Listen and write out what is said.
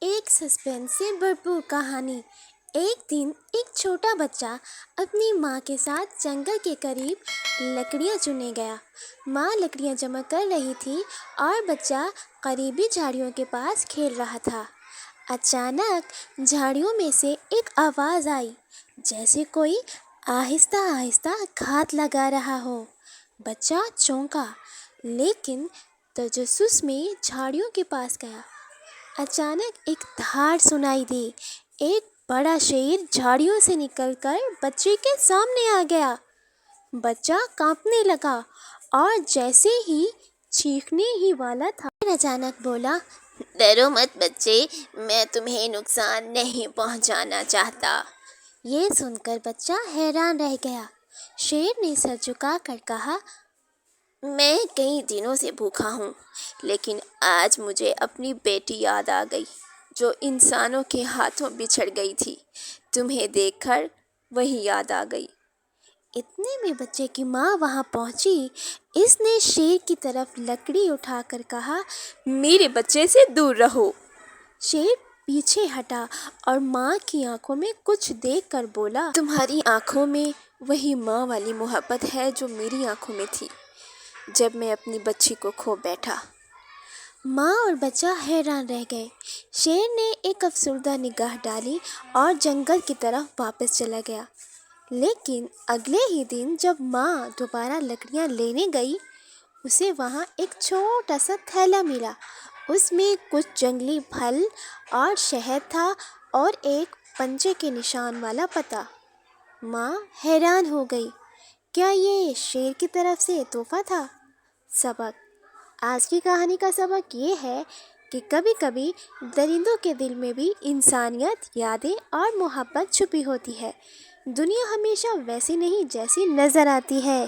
ایک سسپینس سے بھرپور کہانی۔ ایک دن ایک چھوٹا بچہ اپنی ماں کے ساتھ جنگل کے قریب لکڑیاں چننے گیا۔ ماں لکڑیاں جمع کر رہی تھی اور بچہ قریبی جھاڑیوں کے پاس کھیل رہا تھا۔ اچانک جھاڑیوں میں سے ایک آواز آئی، جیسے کوئی آہستہ آہستہ ہاتھ لگا رہا ہو۔ بچہ چونکا، لیکن تجسس میں جھاڑیوں کے پاس گیا۔ اچانک ایک دھاڑ سنائی دی۔ ایک بڑا شیر جھاڑیوں سے نکل کر بچے کے سامنے آ گیا۔ بچہ کانپنے لگا اور جیسے ہی چیخنے ہی والا تھا، اچانک بولا، ڈرو مت بچے، میں تمہیں نقصان نہیں پہنچانا چاہتا۔ یہ سن کر بچہ حیران رہ گیا۔ شیر نے سر جھکا کر کہا، میں کئی دنوں سے بھوکا ہوں، لیکن آج مجھے اپنی بیٹی یاد آ گئی جو انسانوں کے ہاتھوں بچھڑ گئی تھی۔ تمہیں دیکھ کر وہی یاد آ گئی۔ اتنے میں بچے کی ماں وہاں پہنچی۔ اس نے شیر کی طرف لکڑی اٹھا کر کہا، میرے بچے سے دور رہو۔ شیر پیچھے ہٹا اور ماں کی آنکھوں میں کچھ دیکھ کر بولا، تمہاری آنکھوں میں وہی ماں والی محبت ہے جو میری آنکھوں میں تھی جب میں اپنی بچی کو کھو بیٹھا۔ ماں اور بچہ حیران رہ گئے۔ شیر نے ایک افسردہ نگاہ ڈالی اور جنگل کی طرف واپس چلا گیا۔ لیکن اگلے ہی دن جب ماں دوبارہ لکڑیاں لینے گئی، اسے وہاں ایک چھوٹا سا تھیلا ملا۔ اس میں کچھ جنگلی پھل اور شہد تھا اور ایک پنجے کے نشان والا پتا۔ ماں حیران ہو گئی، کیا یہ شیر کی طرف سے تحفہ تھا؟ سبق: آج کی کہانی کا سبق یہ ہے کہ کبھی کبھی درندوں کے دل میں بھی انسانیت، یادیں اور محبت چھپی ہوتی ہے۔ دنیا ہمیشہ ویسی نہیں جیسی نظر آتی ہے۔